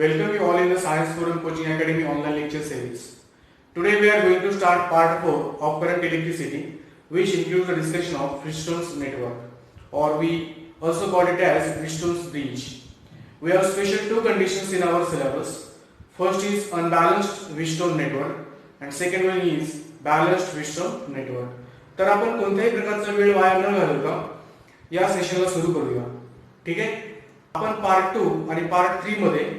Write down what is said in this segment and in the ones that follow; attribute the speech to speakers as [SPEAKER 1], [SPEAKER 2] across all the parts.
[SPEAKER 1] Welcome you all in the Science Forum Coaching Academy online lecture series. Today we are going to start part 4 of current electricity, which includes the discussion of Wheatstone's network, or we also call it as Wheatstone's bridge. We have special two conditions in our syllabus. First is unbalanced Wheatstone network and second one is balanced Wheatstone network. तर आपण कोणत्याही प्रकारचा वेळ वाया न घालवता या सेशनला सुरू करूया. ठीक आहे. आपण पार्ट 2 आणि पार्ट 3 मध्ये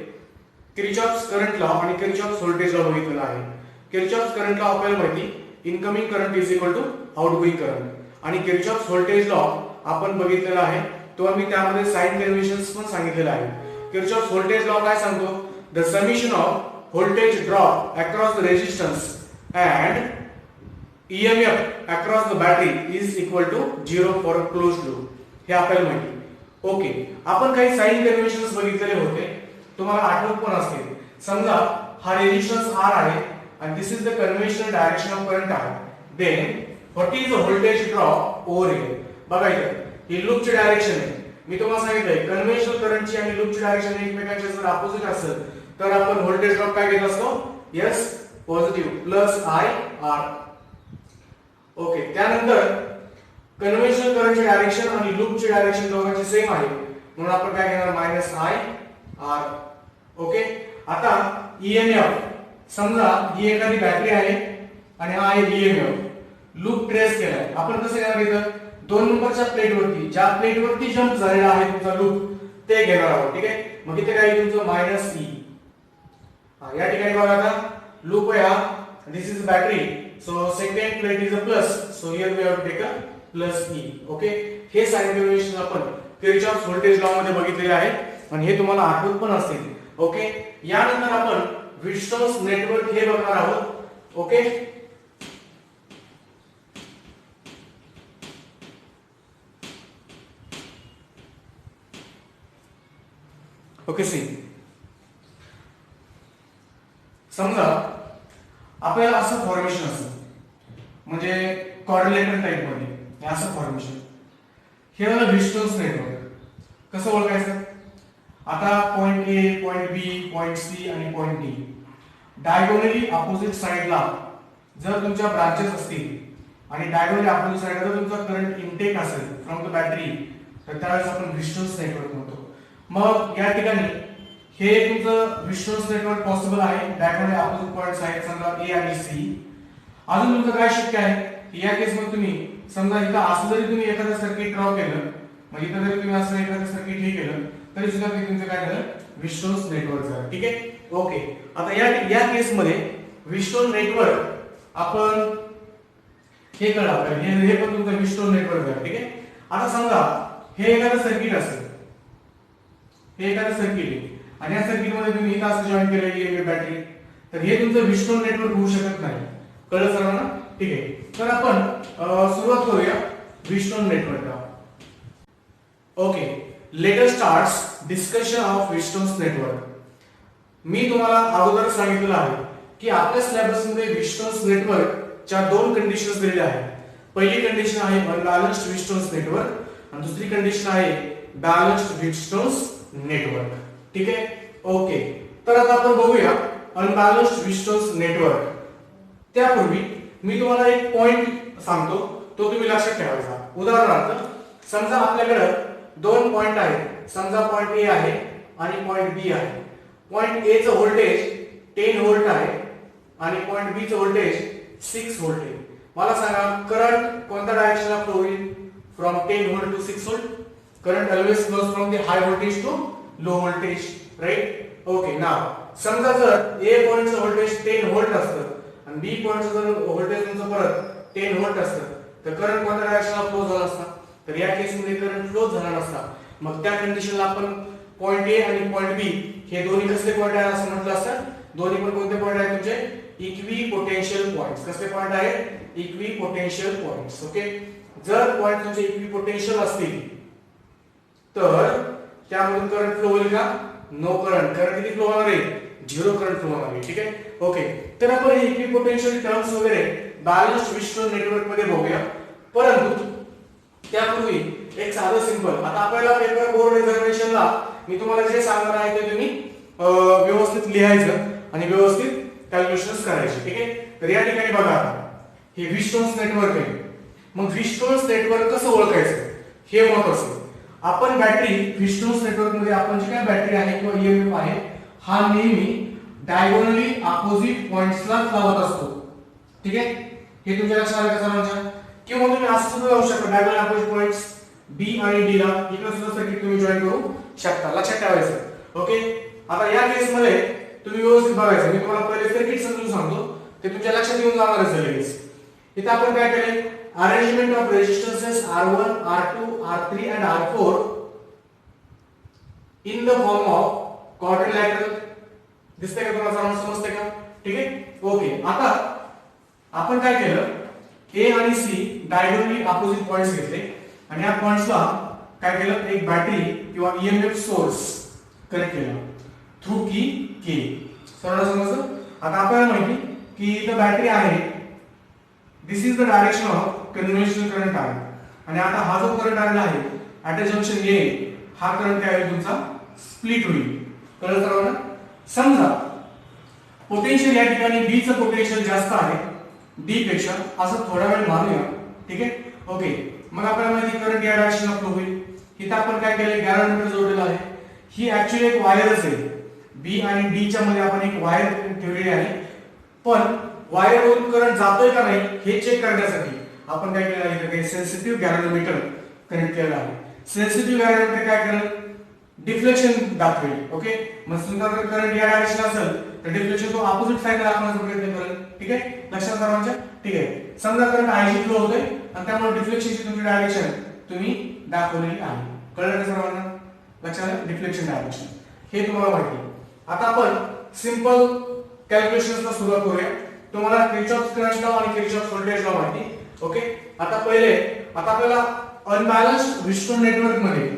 [SPEAKER 1] किर्चॉफ्स करंट लॉ आणि किर्चॉफ्स व्होल्टेज लॉ बघितलेला आहे. किर्चॉफ्स करंट लॉ आपल्याला माहिती incoming current is equal to outgoing current आणि किर्चॉफ्स व्होल्टेज लॉ आपण बघितलेला आहे. तो आम्ही त्यामध्ये साइन कन्व्हेन्शन्स पण सांगितलेले आहे. किर्चॉफ्स व्होल्टेज लॉ काय सांगतो? The summation off voltage drop across the resistance and EMF across the battery is equal to 0 for a closed loop. हे आपल्याला माहिती. ओके, आपण काही साइन कन्व्हेन्शन्स बघितलेले होते, तुम्हाला आठवत पण असतील. समजा हा रेजिस्टन्स R आहे आणि this is the conventional direction of current आहे. Then what is the voltage drop over here. बघा इथे ही लूपची डायरेक्शन आहे. मी तुम्हाला सांगितलंय कन्व्हेन्शनल करंटची आणि लूपची डायरेक्शन एकमेकांच्या जर अपोजिट असेल तर आपण व्होल्टेज ड्रॉप काय घेत असतो? Yes, positive plus IR. Okay, त्यानंतर कन्व्हेन्शनल करंटची डायरेक्शन आणि लूपची डायरेक्शन दोघांची सेम आहे म्हणून आपण काय घेणार? -IR. ओके, आता EMF समजा ही एखादी बॅटरी आहे आणि हा आहे EMF. लूप ट्रेस केलाय. आपण कसं घेणार? इथं 2 नंबरच्या प्लेटवरती ज्या प्लेटवरती जंप झालेला आहे तुमचा लूप ते घेणार आहोत. ठीक आहे. मग इथे काय तुमचं -E. या ठिकाणी बघा आता लूप आहे हा. This is battery. So second plate is a plus. So here we have to take a plus E. Okay. हे साइन कन्व्हेन्शन आपण किर्चॉफ्स व्होल्टेज लॉ मध्ये बघितलेले आहे आणि हे तुम्हाला आठवत पण असतील. ओके. यानंतर आपण व्हीटस्टोन्स नेटवर्क हे बघणार आहोत. ओके. ओके, सी समजा आपल्याला असं फॉर्मेशन असतं म्हणजे कॉर्डिनेटर टाइप मध्ये असं फॉर्मेशन. हे झालं व्हीटस्टोन्स नेटवर्क. कसं ओळखायचं? आता point A, point B, point C आणि पॉइंट डी डायगोनली अपोजिट साइडला जर तुमच्या ब्रांचेस असतील आणि डायगोनली अपोजिट साइडला जर तुमचा करंट इनटेक असेल फ्रॉम द बॅटरी तर त्यावेळेस आपण व्हीटस्टोन्स नेटवर्क म्हणतो. मग या ठिकाणी हे तुमचं व्हीटस्टोन्स नेटवर्क पॉसिबल आहे. डायगोनली अपोजिट पॉइंट्स आहेत समजा ए आणि सी. अजून तुमचं काय शक्य आहे? या केस मध्ये तुम्ही समजा इथं असं जरी तुम्ही एखादं सर्किट ड्रॉ केलं म्हणजे इथं जरी तुम्ही असं एखादं सर्किट हे केलं तरी सुद्धा ते तुमचं काय झालं? व्हीटस्टोन्स नेटवर्क झालं. ठीक आहे. ओके, आता या केस मध्ये व्हीटस्टोन नेटवर्क आपण हे कळलं आपल्याला. हे पण तुमचं व्हीटस्टोन नेटवर्क झालं. ठीक आहे. आता समजा हे एखादं सर्किट असेल, हे एखादं सर्किट आहे आणि या सर्किट मध्ये तुम्ही इथं असं जॉईन केलेली बॅटरी तर हे तुमचं व्हीटस्टोन नेटवर्क होऊ शकत नाही. कळलं सर्वांना? ठीक आहे. तर आपण सुरुवात करूया व्हीटस्टोन नेटवर्कला. Okay, let us start discussion of Wheatstone's network. मी तुम्हाला अगोदर सांगितलं आहे की आपल्या सिलेबस मध्ये व्हीटस्टोन्स नेटवर्कच्या 2 कंडिशन्स दिलेल्या आहेत. पहिली कंडिशन आहे अनबॅलन्स्ड व्हीटस्टोन्स नेटवर्क आणि दुसरी कंडिशन आहे बॅलन्स्ड व्हीटस्टोन्स नेटवर्क. ठीक आहे. ओके, तर आता आपण बघूया अनबॅलन्स्ड व्हीटस्टोन्स नेटवर्क. त्यापूर्वी मी तुम्हाला एक पॉइंट सांगतो, तो तुम्ही लक्षात ठेवायचा. उदाहरणार्थ समजा आपल्याकडे 2 पॉइंट आहेत. समजा पॉइंट ए आहे आणि पॉइंट बी आहे. पॉइंट ए चं व्होल्टेज 10 व्होल्ट आहे आणि पॉइंट बी चं व्होल्टेज 6 व्होल्ट आहे. मला सांगा करंट कोणत्या डायरेक्शनला फ्लो होईल? From 10 volt to 6 volt. Current always flows from the high voltage to low voltage, right? Okay, now समजा जर ए पॉइंटचं व्होल्टेज 10 व्होल्ट असतं आणि बी पॉइंटचं जर व्होल्टेज तुमचं परत 10 व्होल्ट असतं तर करंट कोणत्या डायरेक्शनला फ्लो झाला असता? तर या केस मध्ये करंट फ्लो झाला नसता. मग त्या कंडिशनला आपण पॉइंट ए आणि पॉइंट बी हे दोन्ही कसले पॉइंट आहेत असं म्हटलं असतं. दोन्ही पण कोणते पॉइंट आहेत तुमचे? Equipotential points. कसले पॉइंट आहेत? Equipotential points. ओके, जर पॉइंट तुमचे इक्विपोटेन्शियल असतील तर त्यामधून करंट फ्लो होईल का? No current. करंट किती फ्लो होणार आहे? 0 करंट फ्लो होणार आहे. ठीक आहे. ओके, तर आपण इक्विपोटेन्शियल टर्म्स वगैरे बॅलन्स्ड व्हीटस्टोन नेटवर्क मध्ये बघूया. परंतु त्यापूर्वी एक साधं सिंपल, आता आपल्याला पेपर बोर्ड एक्झामिनेशनला मी तुम्हाला जे सांगणार आहे ते तुम्ही व्यवस्थित लिहायचं आणि व्यवस्थित कॅल्क्युलेशन्स करायचे. ठीक आहे. तर या ठिकाणी बघा हे व्हिस्टोन्स नेटवर्क आहे. मग व्हिस्टोन्स नेटवर्क कसं ओळखायचं हे महत्त्वाचं आहे. आपण बॅटरी व्हिस्टोन्स नेटवर्क मध्ये आपण जी काय बॅटरी आहे किंवा ईएमएफ आहे हा नेहमी डायगोनली अपोजिट पॉइंट्सला लावत असतो. ठीक आहे. हे तुमच्या लक्षात आलं का सर्वांच्या? किंवा तुम्ही असं सुद्धा लावू शकता डायगोनल अपोजिट पॉइंट्स बी आणि डी ला इकडे सुद्धा सर्किट तुम्ही जॉईन करू शकता. लक्षात ठेवायचं. ओके. आता या केस मध्ये तुम्ही व्यवस्थित बघायचं. मी तुम्हाला पहिले सर्किट समजून सांगतो ते तुमच्या लक्षात येऊन जाणारच आहे लगेच. इथे आपण काय केले arrangement of resistances R1 R2 R3 and R4 in the form of quadrilateral. दिसतंय का तुम्हाला सर्वांना समजतंय का? ठीक आहे. ओके. आता आपण काय केलं A आणि C डायगोनली अपोजिट पॉइंट्स घेतले आणि या पॉइंट्सला काय केलं एक बॅटरी किंवा ईएमएफ सोर्स कनेक्ट केला थ्रू की के. सर्वांना समजलं? आता आपल्याला माहिती की इथं बॅटरी आहे. This is the direction of conventional current आहे आणि आता हा जो करंट आलेला आहे ऍट अ जंक्शन A हा करंट काय होईल तुमचा स्प्लिट होईल. कळलं सर्वांना? समजा पोटेन्शियल या ठिकाणी B चं पोटेन्शियल जास्त आहे D पेक्षा असं थोडा वेळ मानूया. ठीक आहे. ओके. मग आपल्याला माहिती करंट या डायरेक्शनला फ्लो होईल. इथे आपण काय केले गॅरोमीटर जोडलेला आहे. ही ऍक्च्युअली एक वायरच आहे. B आणि D च्या मध्ये आपण एक वायर ठेवलेली आहे. पण वायरवरून करंट जातोय का नाही हे चेक करण्यासाठी आपण काय केलं आहे काही सेन्सिटिव्ह गॅरोमीटर कनेक्ट केलेला आहे. सेन्सिटिव्ह गॅरोमीटर काय करेल डिफ्लेक्शन दाखवेल. ओके. मग समजा जर करंट या डायरेक्शन असेल तर डिफ्लेक्शन तो अपोजिट साइडला दाखवण्याचा प्रयत्न करेल. ठीक आहे. लक्षात सर्वांच्या? ठीक आहे. समजा करंट IG फ्लो होतोय आणि त्यामुळे डिफ्लेक्शनची तुमची डायरेक्शन तुम्ही दाखवलेली आहे. कळलं का सर्वांना? लक्षात आलं? डिफ्लेक्शन डायरेक्शन हे तुम्हाला माहिती आहे. आता आपण सिंपल कॅल्क्युलेशन्सला सुरुवात करूया. तुम्हाला किर्चॉफ्स करंट लॉ आणि किर्चॉफ्स व्होल्टेज लॉ माहिती. ओके. आता आपल्याला अनबॅलन्स्ड व्हिस्टोन नेटवर्क मध्ये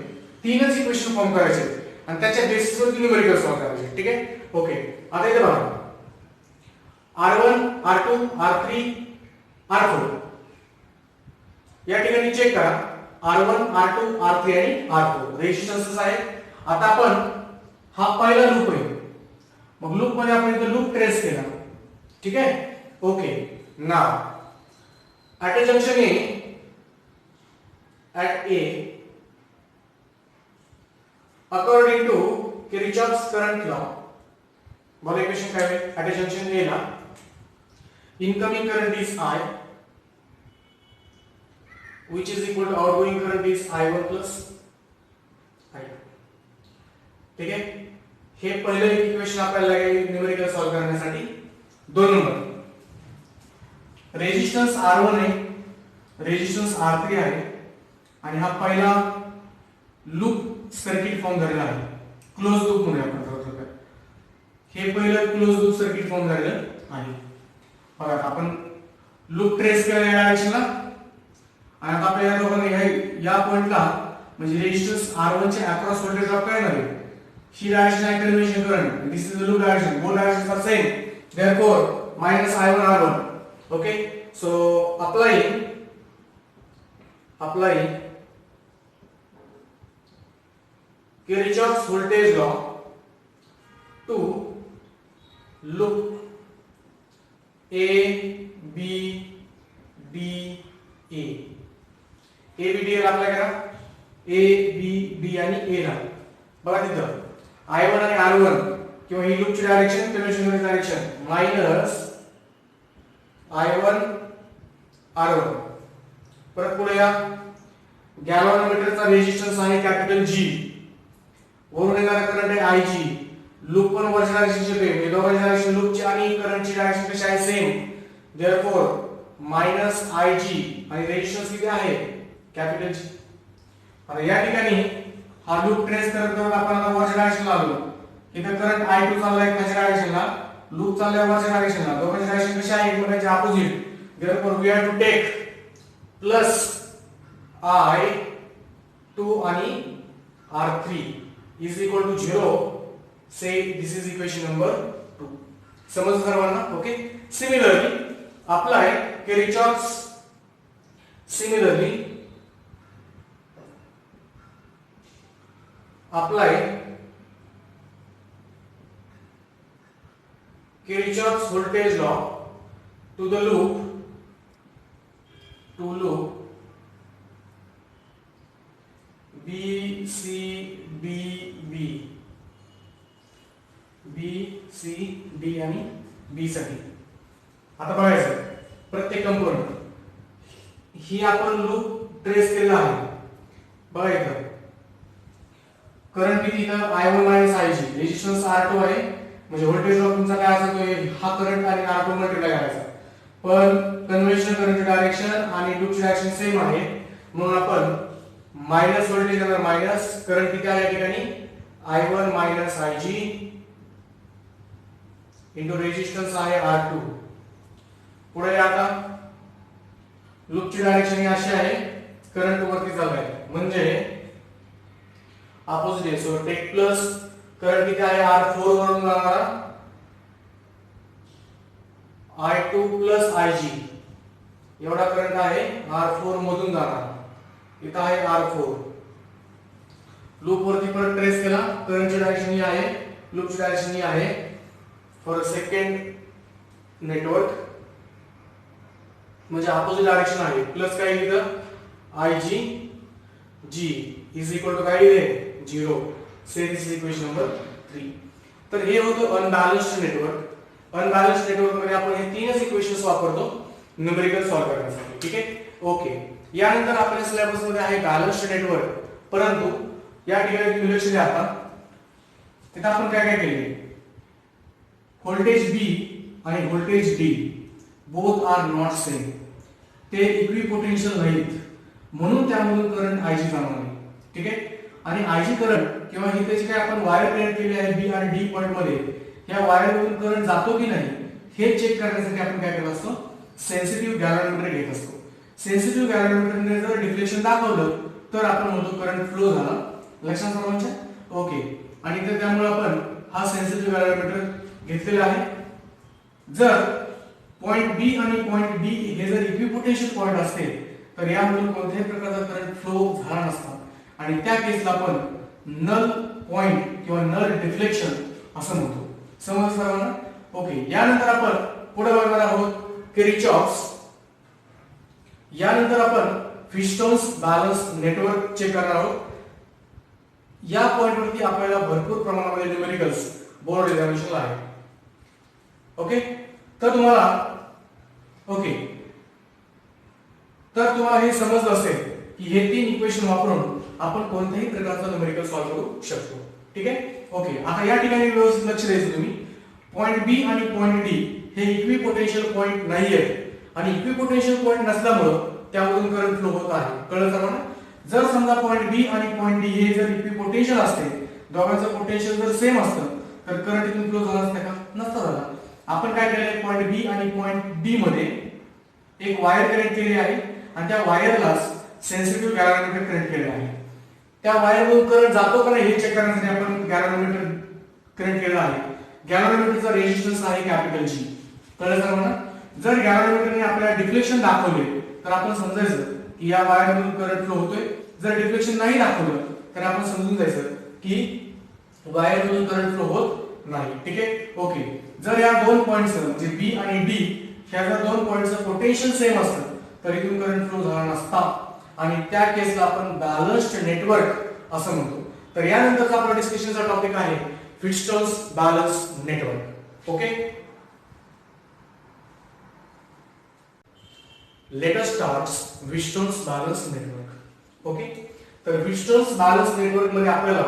[SPEAKER 1] तीनच इक्वेशन फॉर्म करायचे आणि त्याच्या बेसिसवर न्यूमेरिकल सॉल्व्ह करायचे. ठीक आहे. ओके. आता इथे बघा R1 R2 R3 R4 या ठिकाणी चेक करा R1 R2 R3 आणि R4 रेजिस्टन्सेस आहेत. आता आपण हा पहिला लूप आहे. मग लूप मध्ये आपण इथे लूप ट्रेस केला. ठीक आहे. Okay. Now at a junction A according to Kirchhoff's current law बघा इक्वेशन काय आहे ऍट अ जंक्शन A ला incoming current is I which is equal to outgoing current is I1 plus I2. ठीक आहे. हे पहिलं इक्वेशन आपल्याला लागेल न्यूमेरिकल सॉल्व्ह करण्यासाठी. 2 नंबर रेजिस्टन्स R1 आहे रेजिस्टन्स R3 आहे आणि हा पहिला लूप सर्किट फॉर्म झालेला आहे. क्लोज लूप म्हणूया आपण हे पहिलं क्लोज लूप सर्किट फॉर्म झालेलं आहे. बघा आपण लूप ट्रेस केला या डायरेक्शनला आणि आता आपल्या या दोघांना या पॉइंटला म्हणजे रेजिस्टन्स R1 चे अक्रॉस व्होल्टेज ड्रॉप काय झाले ही डायरेक्शन आहे convention current this is the loop direction both directions are same therefore minus I1 R1. okay so applying Kirchhoff's voltage law to loop A B D A ला apply करा A B D आणि A ला बघा तिथं I1 आणि R1 किंवा ही लूपची direction convention direction minus I1 R1. परत पुढे या गॅल्व्हॅनोमीटरचा रेजिस्टन्स आहे कॅपिटल G वरून येणारा करंट आहे IG लूप पण वरच्या डायरेक्शनचे पे हे दोघांची डायरेक्शन लूपची आणि करंटची डायरेक्शन कशी आहे सेम देयरफॉर मायनस IG आणि रेजिस्टन्स किती आहे कॅपिटल G. आता या ठिकाणी हा लूप ट्रेस करत आपण आता वरच्या डायरेक्शनला आलो. इथे करंट I2 चाललाय खालच्या डायरेक्शनला लूप चाललाय वरच्या डायरेक्शनला दोघांची डायरेक्शन कशी आहे एकमेकांच्या opposite therefore we have to take plus I2 आणि R3 is equal to 0. say this is equation number 2. समजलं सर्वांना? Okay. Similarly apply Kirchhoff's Kirchhoff's voltage law to the loop B C B B B C D आणि B साठी आता बघायचं प्रत्येक component ही आपण loop trace केला आहे बघायचं करंट किती इथं I1 Ig रेजिस्टन्स R2 आहे म्हणजे व्होल्टेज ड्रॉप तुमचा काय असतोय हा करंट आणि R2 मल्टिप्लाय करायचा पण कन्व्हेन्शनल करंट डायरेक्शन आणि लूपची डायरेक्शन सेम आहे म्हणून आपण मायनस व्होल्टेज आणि मायनस करंट किती आहे या ठिकाणी I1 Ig इंटू रेजिस्टन्स आहे R2 पुढे आता लूपची डायरेक्शन ही अशी आहे करंट वरती चाललाय म्हणजे ऑपोजिट आहे सो टेक प्लस करंट किती आहे R4 वरून जाणारा I2 प्लस Ig एवढा करंट आहे R4 मधून जाणार इथं आहे R4 लूप वरती परत ट्रेस केला करंटची डायरेक्शन ही आहे लूपची डायरेक्शन ही आहे फॉर सेकंड नेटवर्क म्हणजे ऑपोजिट डायरेक्शन आहे प्लस काय इथं Ig G is equal to काय आहे 0 say this is equation number 3 तर हे होतं अनबॅलन्स्ड नेटवर्क अनबॅलन्स्ड नेटवर्क मध्ये आपण हे तीनच इक्वेशन्स वापरतो न्यूमेरिकल सॉल्व करण्यासाठी ठीक आहे ओके यानंतर आपल्या सिलेबस मध्ये आहे बॅलन्स्ड नेटवर्क परंतु या ठिकाणी तुम्ही लक्ष द्या आता तिथे आपण काय काय केले व्होल्टेज B आणि voltage D both are not same ते इक्विपोटेन्शियल नाहीत म्हणून त्यामधून करंट Ig जाणार नाही ठीक आहे आणि Ig करंट किंवा इथे जे काय आपण वायर कनेक्ट केली आहे B आणि D पॉइंट मध्ये या वायर मधून करंट जातो की नाही हे चेक करण्यासाठी आपण काय करत असतो सेन्सिटिव्ह गॅल्व्हनोमीटर घेत असतो सेन्सिटिव्ह गॅल्व्हनोमीटरने जर डिफ्लेक्शन दाखवलं तर आपण म्हणतो करंट फ्लो झाला लक्षात सर्वांच्या ओके आणि तर त्यामुळे आपण हा सेन्सिटिव्ह गॅल्व्हनोमीटर घेतलेला आहे जर पॉइंट B आणि पॉइंट D हे जर इक्विपोटेन्शियल पॉइंट असते तर यामधून कोणत्याही प्रकारचा करंट फ्लो झाला नसता आणि त्या केसला आपण नल पॉइंट किंवा नल डिफ्लेक्शन असं म्हणतो समजलं सर्वांना ओके यानंतर आपण पुढे बघणार आहोत किर्चॉफ्स यानंतर आपण फिस्टोन्स बॅलन्स नेटवर्क चेक करणार आहोत या पॉइंट वरती आपल्याला भरपूर प्रमाणामध्ये न्यूमेरिकल्स बोर्ड एक्झामिनेशन आहे ओके तर तुम्हाला हे समजलं असेल की हे तीन इक्वेशन वापरून आपण कोणत्याही प्रकारचा न्यूमेरिकल सॉल्व करू शकतो ठीक आहे ओके आता या ठिकाणी व्यवस्थित लक्ष द्यायचं तुम्ही पॉइंट B आणि पॉइंट D हे इक्विपोटेन्शियल पॉइंट नाहीयेत आणि इक्विपोटेन्शियल पॉइंट नसल्यामुळे त्यामधून करंट फ्लो होत आहे कळलं सर्वांना जर समजा पॉइंट B आणि पॉइंट D हे जर इक्विपोटेन्शियल असते दोघांचं पोटेन्शियल जर सेम असतं तर करंट इथून फ्लो झाला असता का नसता झाला आपण काय केलंय पॉइंट B आणि पॉइंट D मध्ये एक वायर कनेक्ट केली आहे आणि त्या वायरला सेन्सिटिव्ह गॅल्व्हनोमीटर कनेक्ट केलेला आहे त्या वायरमधून करंट जातो का नाही हे चेक करण्यासाठी आपण गॅल्व्हनोमीटर कनेक्ट केलेला आहे गॅल्व्हनोमीटरचा रेजिस्टन्स आहे कॅपिटल G कळलं सर्वांना जर गॅल्व्हनोमीटरने आपल्याला डिफ्लेक्शन दाखवले तर आपण समजायचं की या वायरमधून करंट फ्लो होतोय जर डिफ्लेक्शन नाही दाखवलं तर आपण समजून जायचं की वायरमधून करंट फ्लो होत नाही ठीक आहे ओके जर या दोन पॉइंट्सचं म्हणजे B आणि D ह्या जर दोन पॉइंट्सचं पोटेन्शियल सेम असतं तर इथून करंट फ्लो झाला नसता आणि त्या केसला आपण बॅलन्स्ड नेटवर्क असं म्हणतो तर यानंतरचा आपला डिस्कशनचा टॉपिक आहे Wheatstone's balance network okay let us start Wheatstone's balance network okay तर फिस्टोन्स बॅलन्स नेटवर्क मध्ये आपल्याला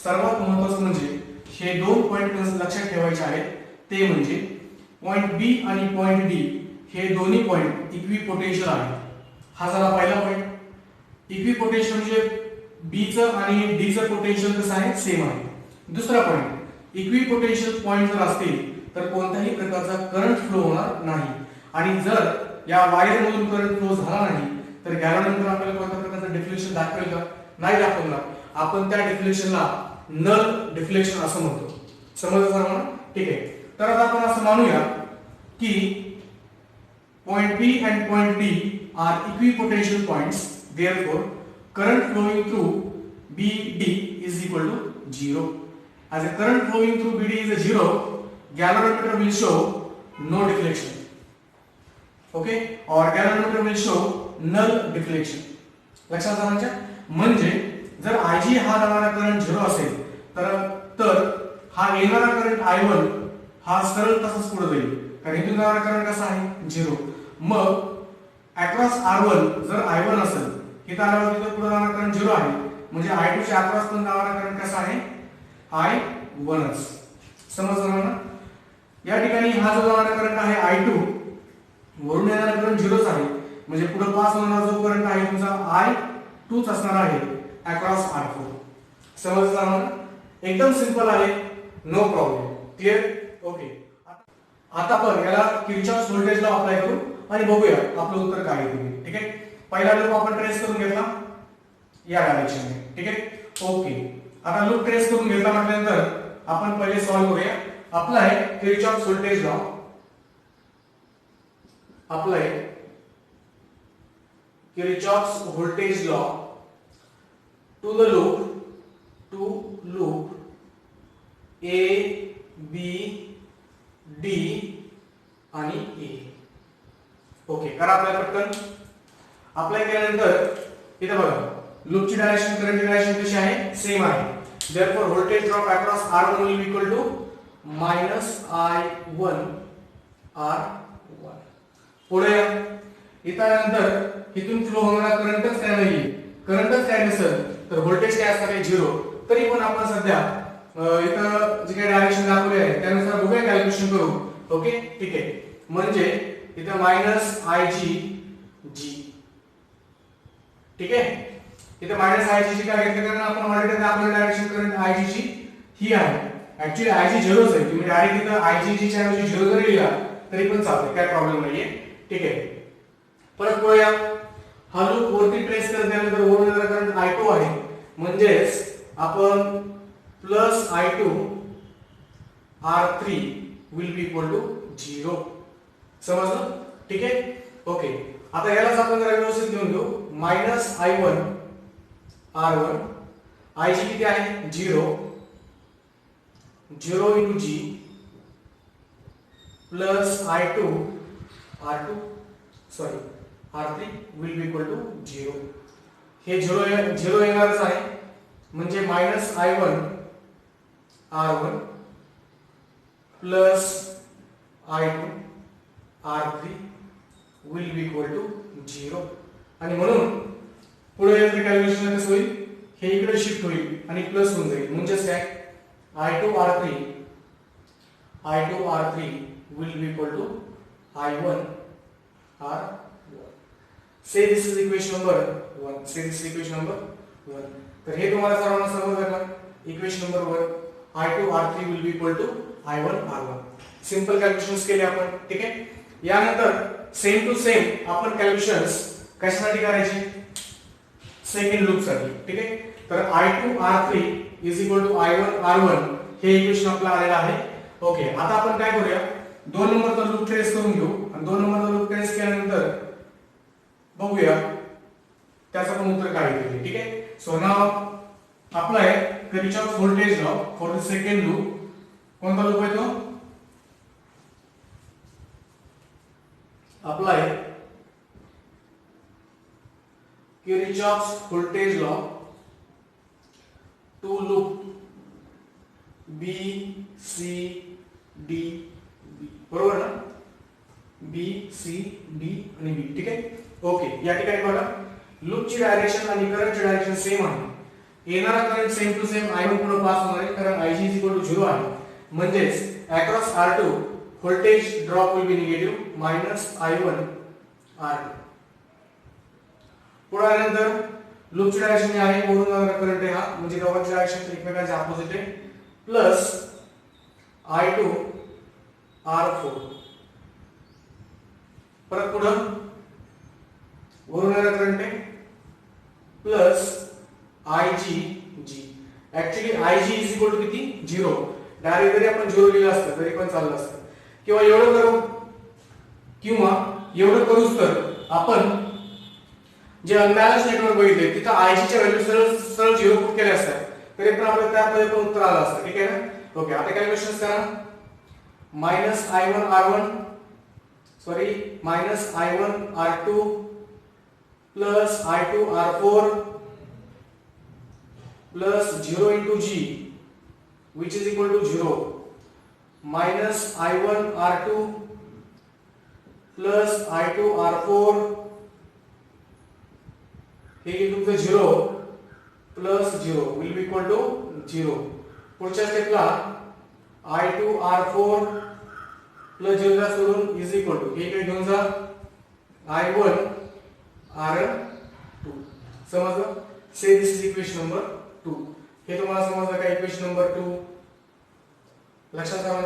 [SPEAKER 1] सर्वात महत्त्वाचं म्हणजे हे दोन पॉइंट लक्षात ठेवायचे आहेत ते म्हणजे पॉइंट B आणि पॉइंट D हे दोन्ही पॉइंट इक्विपोटेन्शियल आहेत हा झाला पहिला पॉइंट इक्विपोटेन्शियल म्हणजे B चं आणि D चं पोटेन्शियल कसं आहे सेम आहे दुसरा पॉइंट इक्विपोटेन्शियल पॉइंट जर असतील तर कोणत्याही प्रकारचा करंट फ्लो होणार नाही आणि जर या वायर मधून करंट फ्लो झाला नाही तर गॅल्व्हनोमीटर आपल्याला कोणत्या प्रकारचं डिफ्लेक्शन दाखवेल का नाही दाखवणार आपण त्या डिफ्लेक्शनला नल डिफ्लेक्शन असं म्हणतो समजलं सर्वांना ठीक आहे तर आता आपण असं मानूया की point B and point D are equipotential points therefore current flowing through BD is equal to 0 as a current flowing through BD is a 0 galvanometer will show no deflection, okay, or galvanometer will show null deflection. लक्षात आलं म्हणजे जर Ig हा जाणारा current 0 असेल तर हा येणारा करंट I1 हा सरळ तसाच पुढे जाईल, कारण इथून जाणारा करंट कसा आहे 0. मग अक्रॉस R1 जर I1 असेल इथं आल्यावर तिथं पुढे जाणारा करंट 0 आहे, म्हणजे I2 च्या अक्रॉस पण जाणारा करंट कसा आहे I1च. समजलं ना? या ठिकाणी हा जो जाणारा करंट आहे I2 वरून येणारा करंट 0च आहे, म्हणजे पुढे पास होणारा जो करंट आहे तुमचा I2च असणार आहे अक्रॉस R4. समजलं ना? एकदम सिंपल आहे, नो प्रॉब्लेम. क्लियर? ओके. आता आपण याला किर्चॉफ्स व्होल्टेज लॉ अप्लाय करू आणि बघूया आपलं उत्तर काय येईल. ठीक आहे? पहिला लूप आपण ट्रेस करून घेतला या डायरेक्शनने. ठीक आहे? ओके. आता लूप ट्रेस करून घेतला म्हटल्यानंतर आपण पहिले सॉल्व करूया. Apply Kirchhoff's voltage law. Apply Kirchhoff's voltage law to the loop A B D आणि A. ओके, करा अप्लाय पटकन. अप्लाय केल्यानंतर इथे बघा लूपची डायरेक्शन करंटची डायरेक्शन कशी आहे सेम आहे. Therefore voltage drop across R1 will be equal to -I1 R1. पुढे इथं आल्यानंतर इथून फ्लो होणारा करंटच काय नाहीये, करंटच काय नसेल तर व्होल्टेज काय असणार आहे 0. तरी पण आपण सध्या इथं जे काही डायरेक्शन दाखवले आहे त्यानुसार बघूया कॅल्क्युलेशन करू. ओके, ठीक आहे. म्हणजे इथं -Ig. ठीक आहे, इथं -Ig काय घेतलं कारण आपण ऑलरेडी दाखवले डायरेक्शन करंट Ig ही आहे. ऍक्च्युअली Ig 0च आहे, तुम्ही डायरेक्ट इथं Ig च्या ऐवजी 0 जरी लिहिला तरी पण चालते, काय प्रॉब्लेम नाहीये. ठीक आहे, परत बघूया. हा लूप वरती ट्रेस करण्यानंतर वरून येणारा करंट I2 आहे, म्हणजेच आपण plus I2 R3 will be equal to 0. समजलं? ठीक आहे. ओके, आता यालाच आपण जरा व्यवस्थित घेऊन घेऊ. -I1 R1 Ig किती आहे 0 into G plus I2 R3 will be equal to 0. हे 0 येणारच आहे, म्हणजे -I1 R1 plus I2 R3 will be equal to 0. आणि म्हणून पुढे याचं कॅल्क्युलेशन कसं होईल, हे इकडे शिफ्ट होईल आणि प्लस होऊन जाईल, म्हणजेच काय I2 R3 will be equal to I1 R1. Say this is equation number 1. तर हे तुम्हाला सर्वांना समजलं का? Equation number 1 I2 R3 will be equal to I1 R1. Simple calculations केले आपण. ठीक आहे. यानंतर सेम टू सेम आपण कॅल्क्युलेशन्स कशासाठी करायची, सेकंड लूप साठी. ठीक आहे, तर I2 R3 is equal to I1 R1 हे इक्वेशन आपलं आलेलं आहे. ओके, आता आपण काय करूया, 2 नंबरचा लूप ट्रेस करून घेऊ आणि 2 नंबरचा लूप ट्रेस केल्यानंतर बघूया त्याचं पण उत्तर काय येईल. ठीक आहे. So now apply Kirchhoff's voltage law for the second loop. कोणता लूप आहे तो? Apply Kirchhoff's voltage law to loop B C D B. बरोबर ना? B C D आणि B. ठीक आहे. ओके, या ठिकाणी बघा लूपची डायरेक्शन आणि करंटची डायरेक्शन सेम आहे. येणारा current same to same I1 पुढे पास होणार आहे, कारण Ig 0 आहे, म्हणजेच across R2 voltage drop will be negative -I1 R2. पुढे आल्यानंतर लूपची डायरेक्शन आहे, वरून जाणारा करंट आहे हा, म्हणजे दोघांची डायरेक्शन एकमेकांच्या अपोजिट आहे, प्लस I2 R4. परत पुढे वरून येणारा करंट आहे plus Ig. Actually Ig is equal to किती 0. डायरेक्ट जरी आपण 0 लिहिलं असतं तरी पण चाललं असतं, किंवा एवढं करूच तर आपण जे अनबॅलन्स नेटवर्क बघितले तिथं Ig च्या व्हॅल्यू सरळ 0 पुट केल्या असतात तरी पण आपल्याला त्यामध्ये पण उत्तर आलं असतं. ठीक आहे ना? ओके, आता कॅल्क्युलेशन्स करा. minus I1 R1 sorry minus I1 R2 plus I2 R4 plus 0 into G which is equal to 0 minus I1 R2 plus I2 R4 हे तुमचं 0 plus 0 will be equal to 0. पुढच्या स्टेपला I2 R4 plus 0 ला सोडून is equal to हे काय घेऊन जा I1 R2 समजलं. से दिस इज इक्वेशन नंबर 2. हे तुम्हाला समजलं का इक्वेशन नंबर 2 लक्षात आलं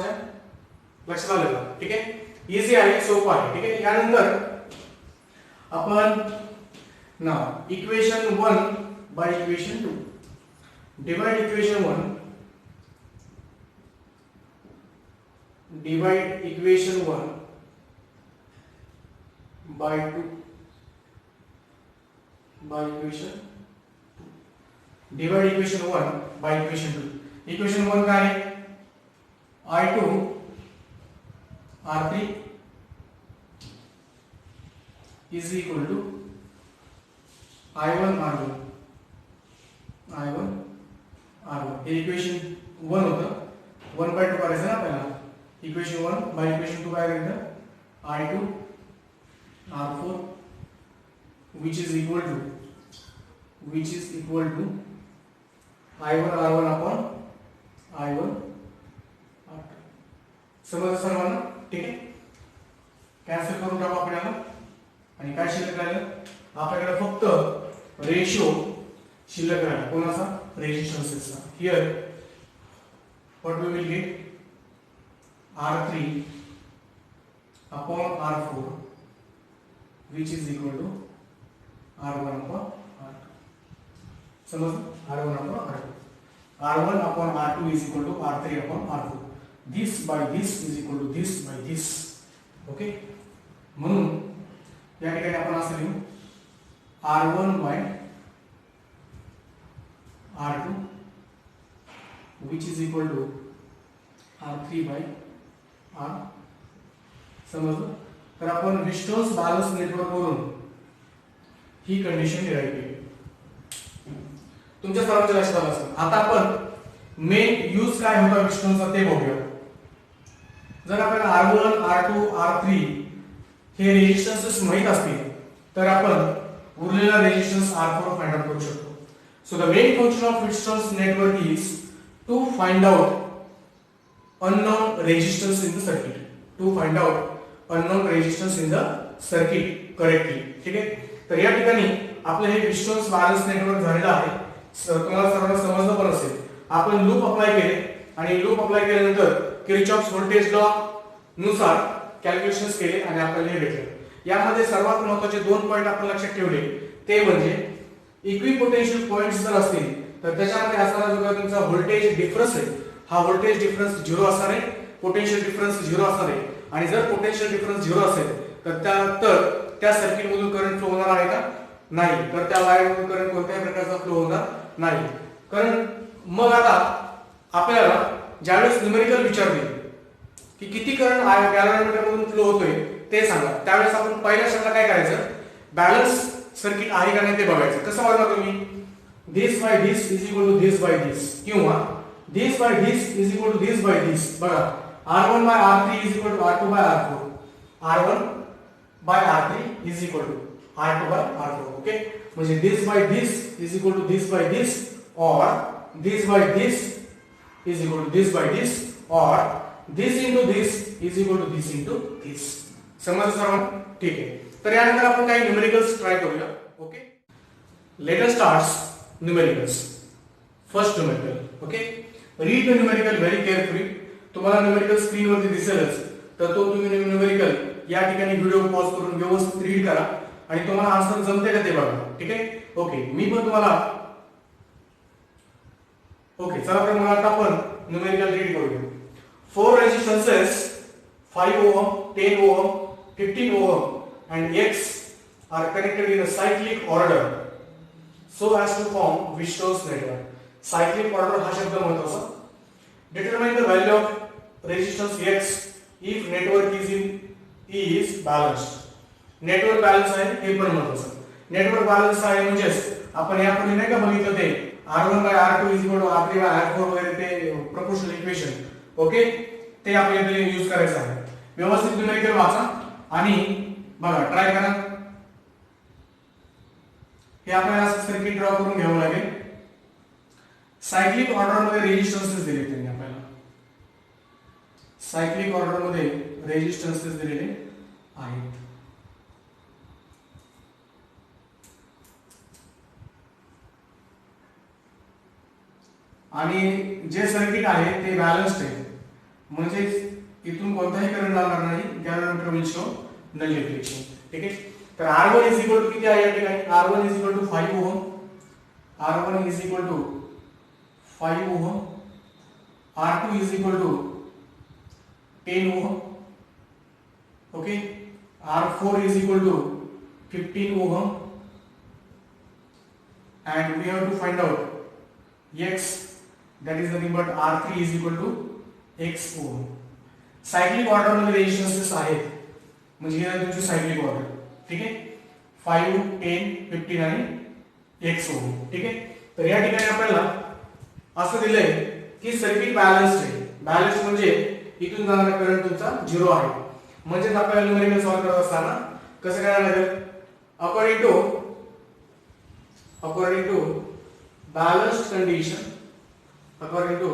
[SPEAKER 1] लक्षात आलं का? ठीक आहे, इझी आहे, सोपं आहे. ठीक आहे, यानंतर आपण ना equation 1 by equation 2 divide equation 1 divide equation 1 by 2 by equation 2 divide equation 1 by equation 2. equation 1 काय आहे I2 R3 is equal to I1 R1 I1 R1 हे equation 1 होतं. 1 by 2 करायचं ना आपल्याला. इक्वेशन 1 बाय इक्वेशन 2 काय करायचं I2 R4 which is equal to I1 R1 upon I1 R2. समजलं सर्वांना? ठीक आहे, कॅन्सल करून टाकू आपण याला आणि काय शिल्लक राहिलं आपल्याकडे फक्त रेशो शिल्लक राहिला कोणाचा रेजिस्टन्सेसचा. Here what we will get R3 upon R4 which is equal to R1 upon R2. समझ R1 upon R2. R1 upon R2 is equal to R3 upon R4. This by this is equal to this by this. Okay. म्हणून या ठिकाणी आपण असं लिहू R1 by R2 which is equal to R3 by R. समजलं. तर आपण विस्टोन्स balance network वरून ही कंडिशन डिराइव्ह केली. तुमच्या सर्वांच्या लक्षात आलं असेल. आता आपण मेन यूज काय होता विस्टोन्सचा ते बघूया. जर आपल्याला R1 R2 R3 हे रेजिस्टन्सेस माहित असतील तर आपण उरलेला रेजिस्टन्स R4 फाइंड आउट करू शकतो. So the main function of Wheatstone's network is to find out unknown resistance in the circuit, to find out unknown resistance in the circuit correctly. ठीक आहे, तर या ठिकाणी आपलं हे विस्टोन्स बॅलन्स नेटवर्क झालेलं आहे. तुम्हाला सर्वांना समजलं पण असेल. आपण लूप अप्लाय केले आणि लूप अप्लाय केल्यानंतर किर्चॉफ्स व्होल्टेज लॉ नुसार कॅल्क्युलेशन्स केले आणि आपल्याला हे भेटले. यामध्ये सर्वात महत्त्वाचे 2 पॉइंट आपण लक्षात ठेवले ते म्हणजे इक्विपोटेन्शियल पॉइंट्स जर असतील तर त्याच्यामध्ये असणारा जो काही तुमचा व्होल्टेज डिफरन्स आहे हा व्होल्टेज डिफरन्स 0 असणार आहे, पोटेन्शियल डिफरन्स 0 असणार आहे. आणि जर पोटेन्शियल डिफरन्स 0 असेल तर त्या सर्किट मधून करंट फ्लो होणार आहे का? नाही. तर त्या वायर मधून करंट कोणत्याही प्रकारचा फ्लो होणार नाही. कारण मग आता आपल्याला ज्यावेळेस न्यूमेरिकल विचारतील की किती करंट गॅलव्हॅनोमीटर मधून फ्लो होतोय ते सांगा, त्यावेळेस आपण पहिल्या शब्दाला काय करायचं बॅलन्स सर्किट आहे का नाही ते बघायचं. कसं बघणार तुम्ही this by this is equal to this by this किंवा this by this is equal to this by this. बघा R1 by R3 is equal to R2 by R4. R1 by R3 is equal to R2 by R4. Okay, म्हणजे this by this is equal to this by this or this by this is equal to this by this or this into this is equal to this into this. समजलं सर्वांना? ठीक आहे. तर यानंतर आपण काही numericals try करूया. Okay, let us start numericals. First numerical. Okay, read the numerical very carefully. तुम्हाला न्यूमेरिकल स्क्रीन वरती दिसेलच, तर तो तुम्ही न्यूमेरिकल या ठिकाणी व्हिडिओ पॉज करून व्यवस्थित रीड करा आणि तुम्हाला आन्सर जमते का ते बघा. ठीक आहे. ओके, मी पण तुम्हाला ओके चला तर मग आता आपण न्यूमेरिकल रीड करूया. 4 रेजिस्टन्सेस 5 ohm, 10 ohm, 15 ohm and X are connected in a cyclic order so as to form Virchows network. Cyclic order हा शब्द महत्त्वाचा. Determine the value of resistance X if network is balanced. Network balance आहे हे पण महत्त्वाचं. Network balance आहे म्हणजेच आपण यापूर्वी नाही का बघितलं ते R1 by R2 is equal to R3 by R4 वगैरे ते प्रोपोर्शनल इक्वेशन. ओके, ते आपल्याला यूज करायचं आहे. व्यवस्थित न्यूमेरिकल वाचा आणि बघा ट्राय करा. हे आपल्याला असं सर्किट ड्रॉ करून घ्यावं लागेल. सायक्लिक ऑर्डर मध्ये रेजिस्टन्सेस दिले त्यांनी आपल्याला. सायक्लिक ऑर्डर मध्ये रेजिस्टन्सेस दिलेले आहेत. आणि जे सर्किट आहे ते बॅलन्स्ड आहे म्हणजे इथून कोणताही करंट लागणार नाही. Galvanometer will show null deflection. ठीक आहे. तर R1 इज इक्वल टू किती आहे या ठिकाणी? R1 is equal to 5 ohm. R1 is equal to 5 ohm. R2 is equal to 10 ohm. Okay. R4 is equal to 15 ohm and we have to find out X, that is nothing but R3 is equal to X ohm. Cyclic order मध्ये रेजिस्टन्सेस आहेत म्हणजे हे आहे तुमची cyclic order. ठीक आहे. 5, 10, 15 आणि X ohm. ठीक आहे. तर या ठिकाणी आपल्याला असं दिलंय की सर्किट बॅलन्स्ड आहे. बॅलन्स म्हणजे इथून जाणारा करंट तुमचा 0 आहे. म्हणजे आपल्याला न्यूमेरिकल सॉल्व करत असताना कसं करायला लागेल? According to balanced condition, according to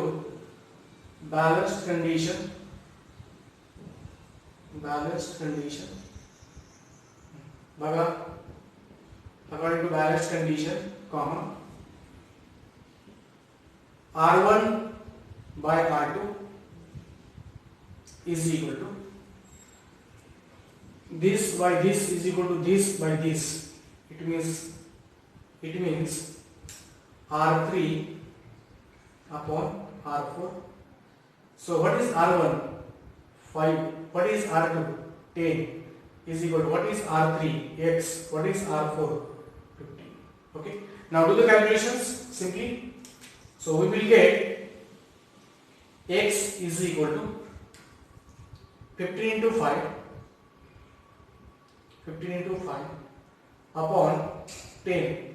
[SPEAKER 1] balanced condition, बघा, according to balanced condition, comma, R1 by R2 is equal to this by this is equal to this by this. It means R3 upon R4. So what is R1? 5. What is R2? 10 is equal to what is R3? X. What is R4? 15. Okay. Now do the calculations simply. So we will get X is equal to 15 into 5 upon 10.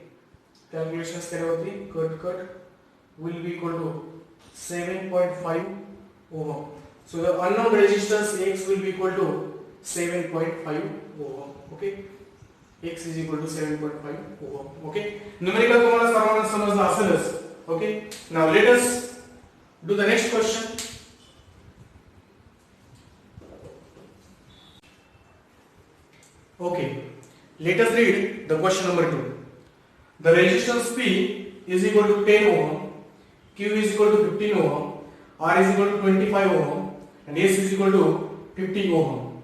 [SPEAKER 1] Calculations करे होती cut will be equal to 7.5 ohm. So the unknown resistance X will be equal to 7.5 ohm. Okay. X is equal to 7.5 ohm. Okay. Numerical तुम्हाला सर्वांना समजलं असेलच. Okay. Now let us do the next question. Okay. Let us read the question number 2. The resistance P is equal to 10 ohm, Q is equal to 15 ohm, R is equal to 25 ohm, and S is equal to 50 ohm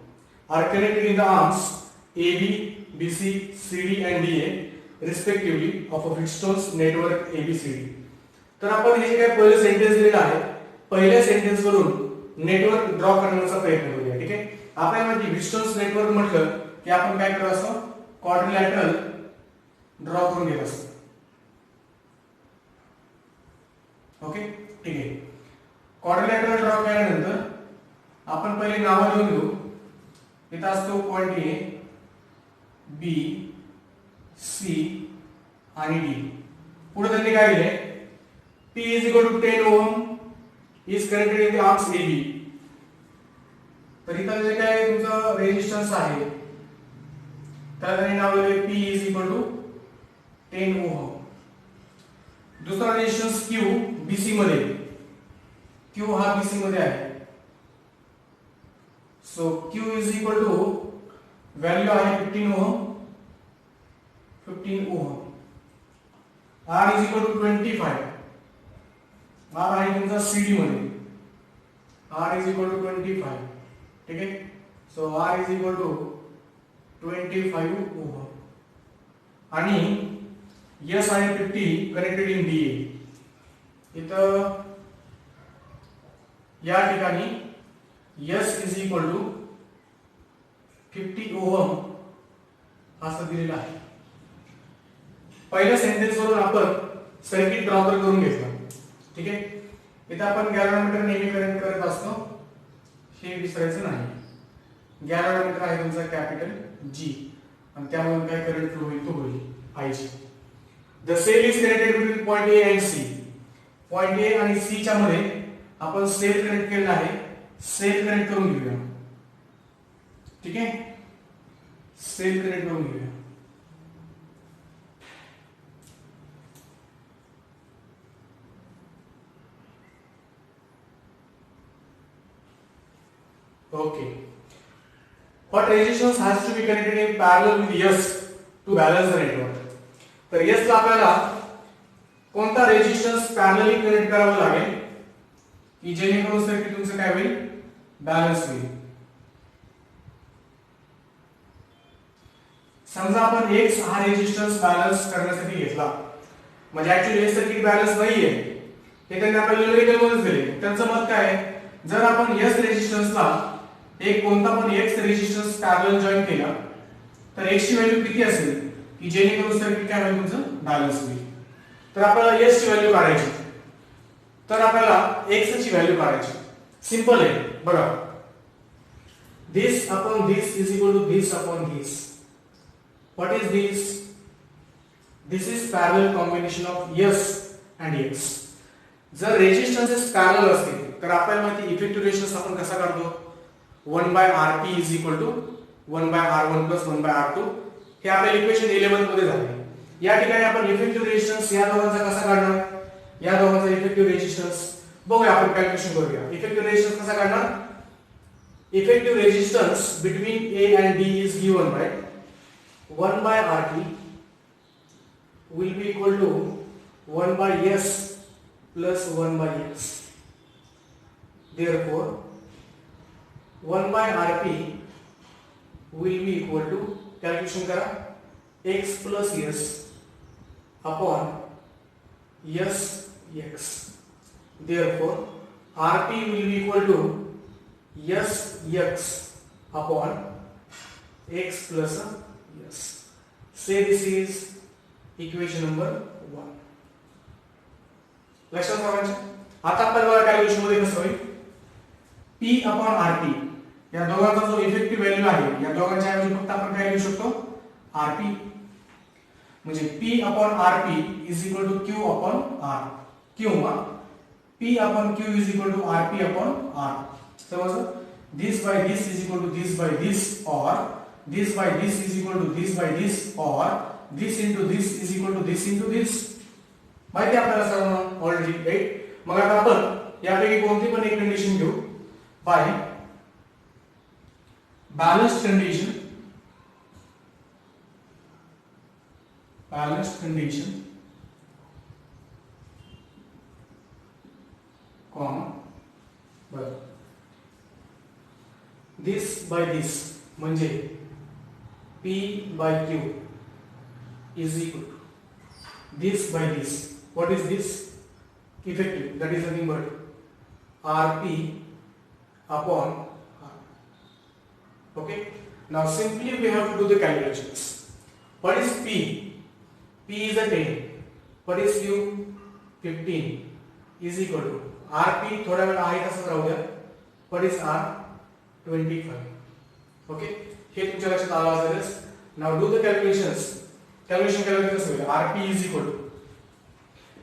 [SPEAKER 1] are connected in the arms AB, BC, CD and DA respectively of a Wheatstone's network ABCD. तर आपण हे काय पहिले sentence दिलेला आहे, पहिल्या sentence वरून network draw करण्याचा प्रयत्न करूया. ठीक आहे. आपल्याला माहिती व्हीटस्टोन्स नेटवर्क म्हटलं की आपण काय करत असतो? क्वाड्रिलॅटरल ड्रॉ करून घेत असतो. ओके. ठीक आहे. क्वाड्रिलॅटरल ड्रॉ केल्यानंतर आपण पहिले नाव लिहून घेऊ. इथं असतो पॉइंट ए, बी, सी आणि डी. पुढे त्यांनी काय दिले? P is equal to 10 ohm is connected in the arms AB. तर इथं जे काय तुमचं रेजिस्टन्स आहे त्याला त्यांनी नाव दिले P is equal to 10 ohm. दुसरा रेजिस्टन्स Q BC मध्ये, Q हा BC मध्ये आहे. So Q is equal to value आहे 15 ohm. R is equal to 25. R आहे तुमचा CD मध्ये, R is equal to 25. ठीक आहे. So R is equal to 25 ohm आणि S आहे 50 कनेक्टेड इन DA. इथं या ठिकाणी S is equal to 50 ohm असं दिलेलं आहे. पहिल्या सेंटेन्स वरून आपण सर्किट ड्रॉ करून घेतलं. ठीक आहे. इथं आपण गॅल्व्हॅनोमीटर नेहमी करंट करत असतो. हे विसरायचं नाही. गॅलोमीटर आहे तुमचा कॅपिटल G आणि त्यामधून काय करंट फ्लो होईल तो होईल IG. The cell is connected between point A आणि C. पॉइंट A आणि C च्या मध्ये आपण सेल कनेक्ट केलेला आहे. सेल कनेक्ट करून घेऊया. ठीक आहे, सेल कनेक्ट करून घेऊया. Okay. But resistance has to be connected in parallel with S to balance the network. तर S ला आपल्याला कोणता रेजिस्टन्स पॅरलली कनेक्ट करावा लागेल की जेणेकरून सर्किट तुमचं काय होईल, बॅलन्स होईल. समजा आपण X हा रेजिस्टन्स बॅलन्स करण्यासाठी घेतला, म्हणजे ऍक्च्युअली हे सर्किट बॅलन्स नाहीये, हे त्यांनी आपल्याला न्यूमेरिकल मध्येच दिले. त्यांचं मत काय आहे, जर आपण S रेजिस्टन्सला एक कोणता पण X रेजिस्टन्स पॅरलल जॉइन केला तर X ची व्हॅल्यू किती असेल की जेणेकरून सर्किट काय होईल, तुमचं बॅलन्स होईल. तर आपल्याला S ची व्हॅल्यू काढायची, तर आपल्याला X ची व्हॅल्यू काढायची. सिंपल आहे बघा. this upon this is equal to this upon this. What is this? This is parallel combination of S and X. जर रेजिस्टन्सेस पॅरलल असतील तर आपल्याला माहिती इफेक्टिव्ह रेजिस्टन्स आपण कसा काढतो, 1/Rp is equal to 1/R1 plus 1/R2. हे आपल्या इक्वेशन 11 मध्ये झाले. या ठिकाणी आपण इफेक्टिव्ह रेजिस्टन्स या दोघांचा कसा काढणार, या दोघांचा इफेक्टिव्ह रेजिस्टन्स बघूया, आपण कॅल्क्युलेशन करूया. इफेक्टिव्ह रेजिस्टन्स कसा काढणार, effective resistance between A and D is given by 1/Rp will be equal to 1/S plus 1/X. Therefore 1/Rp will be equal to, calculation करा, X plus S upon S X. Therefore Rp will be equal to S X upon X plus S. Say this is equation number 1. लक्षात ठेवायचं. आता आपल्याला calculation मध्ये कसं होईल, P upon Rp या दोघांचा जो इफेक्टिव्ह व्हॅल्यू आहे, या दोघांच्या ऐवजी फक्त आपण काय लिहू शकतो, Rp. म्हणजे P upon Rp is equal to Q upon R किंवा P upon Q is equal to Rp upon R. समजलं? This by this is equal to this by this, or this by this is equal to this by this, or this into this is equal to this into this. माहिती आपल्याला सर्वांना already, right. मग आता आपण यापैकी कोणती पण एक कंडिशन घेऊ. बाय balanced condition, comma, बरं, this by this म्हणजे P by Q is equal to this by this. What is this? Effective, that is nothing but Rp upon R. Okay, now simply we have to do the calculations. What is P? P is a 10. What is Q? 15 is equal to Rp, थोड़ा वेळ आहे तसंच राहू द्या. What is R? 25. Okay, हे तुमच्या लक्षात आलं असेलच. Now do the calculations. Calculation calculate कसं होईल, Rp is equal to,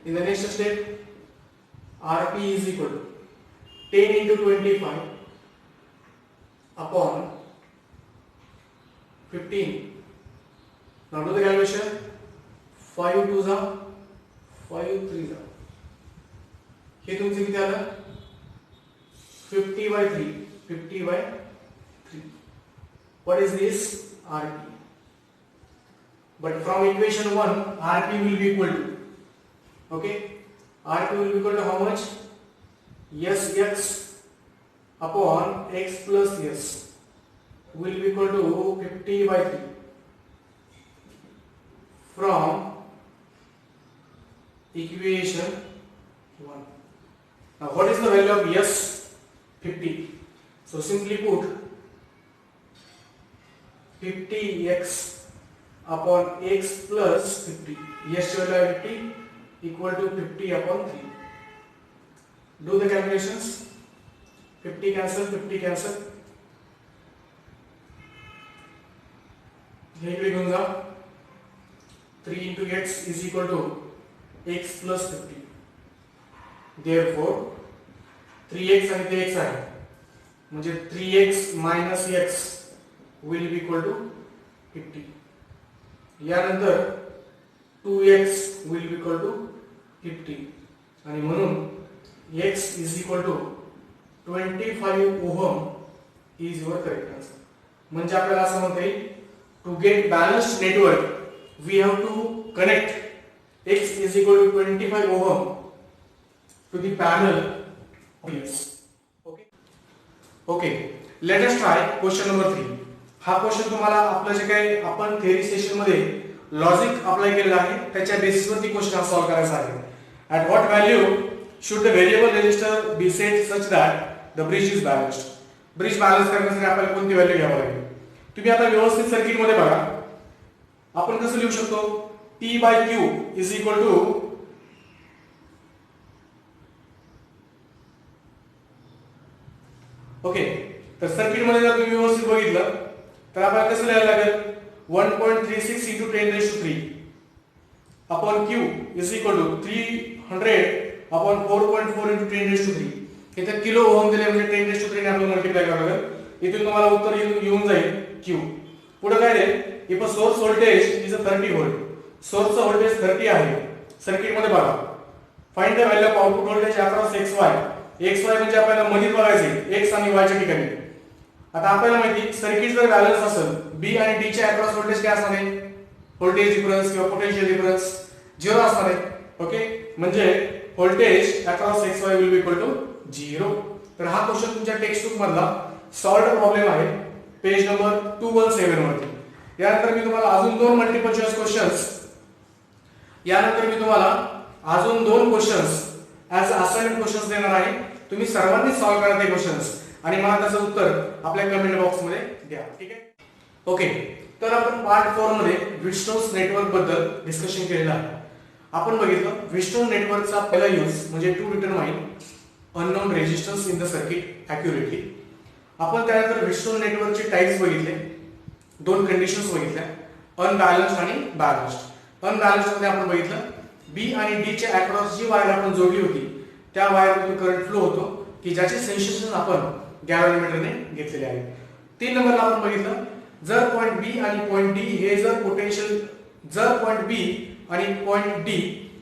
[SPEAKER 1] in the next step Rp is equal to 10 into 25 upon 15. Now do the calculation. 5 2s are 5 3s are, हे तुमचं किती आलं, 50 by 3. 50 by 3. What is this? Rp. But from equation 1, Rp will be equal to, okay, Rp will be equal to how much? Sx upon x plus s will be equal to 50 by 3. From equation 1. Now what is the value of s? 50. So simply put 50x upon x plus 50. S value 50 equal to 50 upon 3. Do the calculations. 50 cancel, 50 cancel, हे इकडे घेऊन जा. 3 into x is equal to x plus 50. Therefore 3x आणि ते x आहे म्हणजे 3x minus x will be equal to 50. यानंतर 2x will be equal to 50 आणि म्हणून x is equal to 25 ohm is your correct answer. म्हणजे आपल्याला असं म्हणता येईल to get balanced network we have to connect x is equal to 25 ohm to the panel of x. Okay, let us try question number 3. हा question तुम्हाला आपलं जे काही आपण थेअरी सेशन मध्ये लॉजिक अप्लाय केलेलं आहे त्याच्या बेसिसवरती क्वेश्चन सॉल्व्ह करायचा आहे. At what value should the variable resistor be set such that the bridge is balanced? Bridge balance करण्यासाठी आपल्याला कोणती व्हॅल्यू घ्यावी लागेल? तुम्ही आता व्यवस्थित सर्किट मध्ये बघा. आपण कसं लिहू शकतो? P by Q is equal to okay. तर सर्किट मध्ये जर तुम्ही व्यवस्थित बघितलं तर आपल्याला कसं लिहायला लागेल? 1.36 into 10 raised to 3 upon Q is equal to 300 upon 4.4 into 10 raised to 3. इथे किलो ओहम दिले म्हणजे 10 raised to 3 ने आपल्याला मल्टिप्लाय करावं लागेल. इथून तुम्हाला उत्तर येऊन जाईल Q. पुढे काय रे? If a source voltage is a 30 volt. सोर्सचा व्होल्टेज 30 आहे. सर्किट मध्ये बघा. Find the value of output voltage across XY. XY म्हणजे आपल्याला मधील बघायचे X आणि Y च्या ठिकाणी. आता आपल्याला माहिती सर्किट जर बॅलन्स असेल B आणि D च्या अक्रॉस व्होल्टेज काय असणार आहे? व्होल्टेज डिफरन्स किंवा पोटेन्शियल डिफरन्स 0 असणार आहे. ओके, म्हणजे voltage across XY will be equal to 0. तर हा क्वेश्चन तुमच्या टेक्स्ट बुक मधला सॉल्व्ड प्रॉब्लेम आहे पेज नंबर 217 वरती. यानंतर मी तुम्हाला अजून दोन multiple choice questions as assignment questions देणार आहे. तुम्ही सर्वांनी सॉल्व्ह करा ते क्वेश्चन्स आणि मला त्याचं उत्तर आपल्या कमेंट बॉक्स मध्ये द्या. ठीक आहे. ओके, तर आपण पार्ट 4 मध्ये व्हीटस्टोन्स नेटवर्क बद्दल डिस्कशन केलेलं आहे. आपण बघितलं व्हीटस्टोन नेटवर्कचा पहिला यूज म्हणजे to determine unknown resistance in the circuit accurately. आपण त्यानंतर व्हीटस्टोन नेटवर्कचे टाइप्स बघितले, दोन कंडिशन्स बघितल्या, अनबॅलन्स्ड आणि बॅलन्स्ड. अनबॅलन्स्ड मध्ये आपण बघितलं बी आणि डी च्या अक्रॉस जी वायर आपण जोडली होती त्या वायरमधून करंट फ्लो होतो की ज्याचे सेन्सेशन आपण गॅल्व्हॅनोमीटरने घेतलेले आहे. 3 नंबरला आपण बघितलं जर पॉइंट बी आणि पॉइंट डी हे जर पॉइंट बी आणि पॉइंट डी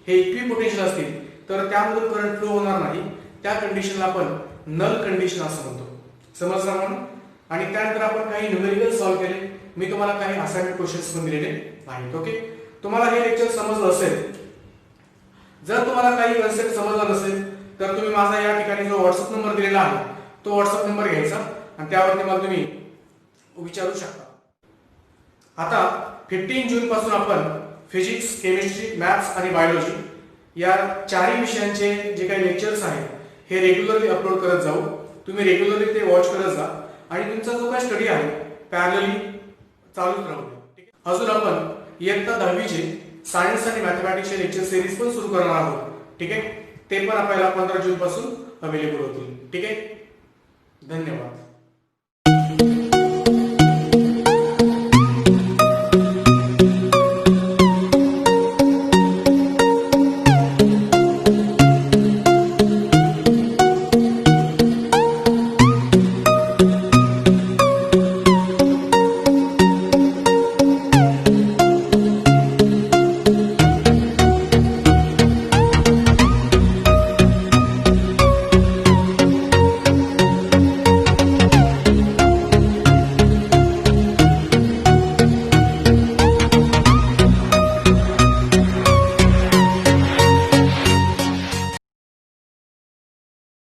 [SPEAKER 1] हे इक्विपोटेन्शियल असतील तर त्यामधून करंट फ्लो होणार नाही. त्या कंडिशनला आपण नल कंडिशन असं म्हणतो. समजलं म्हणून. आणि त्यानंतर आपण काही न्यूमेरिकल सॉल्व्ह केले. मी तुम्हाला काही असाइनमेंट क्वेश्चन्स पण दिलेले आहेत. ओके, तुम्हाला हे लेक्चर समजलं असेल. जर तुम्हाला काही कन्सेप्ट समजला नसेल तर तुम्ही माझा या ठिकाणी जो व्हॉट्सअप नंबर दिलेला आहे तो व्हॉट्सअप नंबर घ्यायचा आणि त्यावरती मला तुम्ही विचारू शकता. आता 15 जून पासून आपण फिजिक्स, केमिस्ट्री, मॅथ्स आणि बायोलॉजी या चारही विषयांचे जे काही लेक्चर्स आहेत हे रेग्युलरली अपलोड करत जाऊ. तुम्ही रेग्युलरली ते वॉच करत जा आणि तुमचा जो काही स्टडी आहे पॅरलली चालूच राहू द्या. अजून आपण इयत्ता 10वी चे सायन्स आणि मॅथमॅटिक्सचे लेक्चर सिरीज पण सुरू करणार आहोत. ठीक आहे, ते पण आपल्याला 15 जून पासून अवेलेबल होतील. ठीक आहे, धन्यवाद.